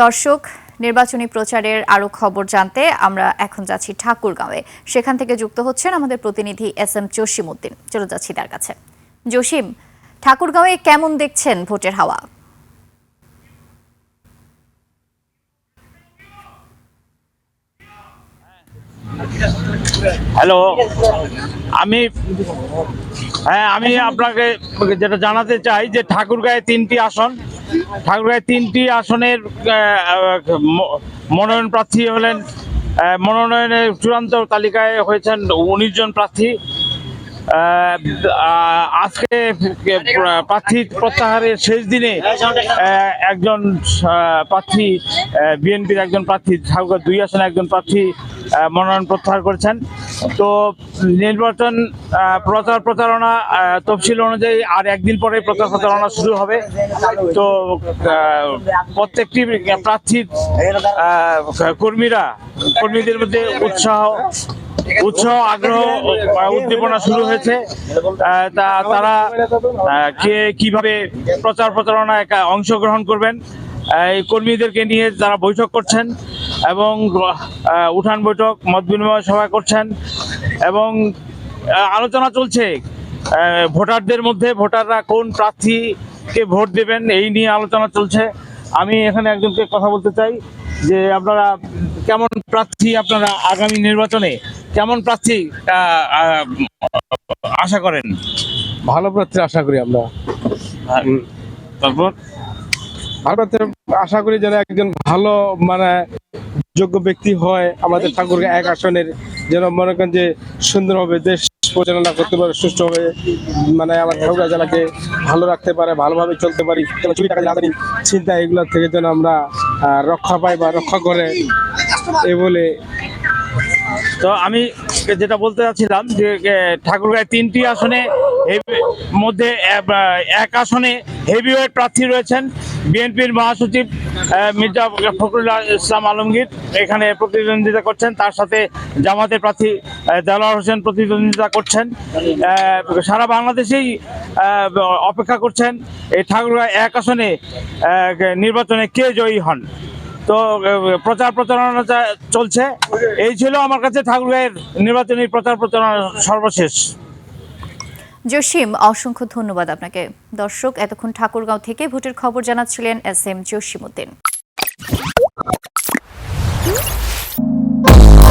দর্শক, নির্বাচনী প্রচারের আরো খবর জানতে আমরা এখন যাচ্ছি ঠাকুরগাঁওয়ে। সেখান থেকে যুক্ত হচ্ছেন আমাদের প্রতিনিধি এস.এম. জসিমউদ্দিন। চলে যাচ্ছি তার কাছে। জসিম, ঠাকুরগাঁওয়ে কেমন দেখছেন ভোটের হাওয়া? হ্যালো, আমি আমি আপনাকে যেটা জানাতে চাই যে ঠাকুরগাঁয়ে তিনটি আসনের মনোনয়ন প্রার্থী হলেন। মনোনয়নের চূড়ান্ত তালিকায় হয়েছেন 19 জন প্রার্থী। আজকে প্রার্থী প্রত্যাহারের শেষ দিনে একজন প্রার্থী, বিএনপির একজন প্রার্থী, ঠাকুরগাঁও 2 আসনে একজন প্রার্থী মনোনয়ন প্রত্যাহার করেছেন। তো নির্বাচন প্রচারণা তফসিল অনুযায়ী আর একদিন পরে প্রচারণা শুরু হবে। তো প্রত্যেকটি প্রার্থীর কর্মীদের মধ্যে উৎসাহ, আগ্রহ, উদ্দীপনা শুরু হয়েছে। তারা কিভাবে প্রচারণায় অংশগ্রহণ করবেন, এই কর্মীদেরকে নিয়ে যারা বৈঠক করছেন এবং উঠান বৈঠক, মত বিনিময় সভা করছেন এবং আলোচনা চলছে ভোটারদের মধ্যে। ভোটাররা কোন প্রার্থীকে ভোট দেবেন এই নিয়ে আলোচনা চলছে। আমি এখানে একজনকে কথা বলতে চাই যে আপনারা কেমন প্রার্থী, আপনারা আগামী নির্বাচনে কেমন প্রার্থী আশা করেন? ভালো প্রার্থী আশা করি আমরা। তারপর ভালো প্রার্থী আশা করি যেন একজন ভালো যোগ্য ব্যক্তি হয় আমাদের ঠাকুরগাঁও 1 আসনের, যেন মনে করেন যে সুন্দরভাবে দেশ পরিচালনা করতে পারে, সুষ্ঠুভাবে আমার ঠাকুরগাঁও জেলাকে ভালো রাখতে পারে, ভালোভাবে চলতে পারি, চুরি টাকা রাজনীতি চিন্তা এগুলো থেকে যেন আমরা রক্ষা পাই বা রক্ষা করে এ বলে। তো আমি যেটা বলতে চাচ্ছিলাম যে ঠাকুরগাঁয় 3টি আসনে মধ্যে 1 আসনে হেভিওয়েট প্রার্থী রয়েছেন। বিএনপির মহাসচিব মির্জা ফখরুল ইসলাম আলমগীর এখানে প্রতিদ্বন্দ্বিতা করছেন, তার সাথে জামাতের প্রার্থী দেলোয়ার হোসেন প্রতিদ্বন্দ্বিতা করছেন। সারা বাংলাদেশেই অপেক্ষা করছেন এই ঠাকুরগাঁও 1 আসনে নির্বাচনে কে জয়ী হন। তো প্রচারণা চলছে। এই ছিল আমার কাছে ঠাকুরগাঁয়ের নির্বাচনী প্রচারণা সর্বশেষ। জসিম, অসংখ্য ধন্যবাদ আপনাকে। দর্শক, এতক্ষণ ঠাকুরগাঁও থেকে ভোটের খবর জানাচ্ছিলেন এস.এম. জসিমউদ্দিন।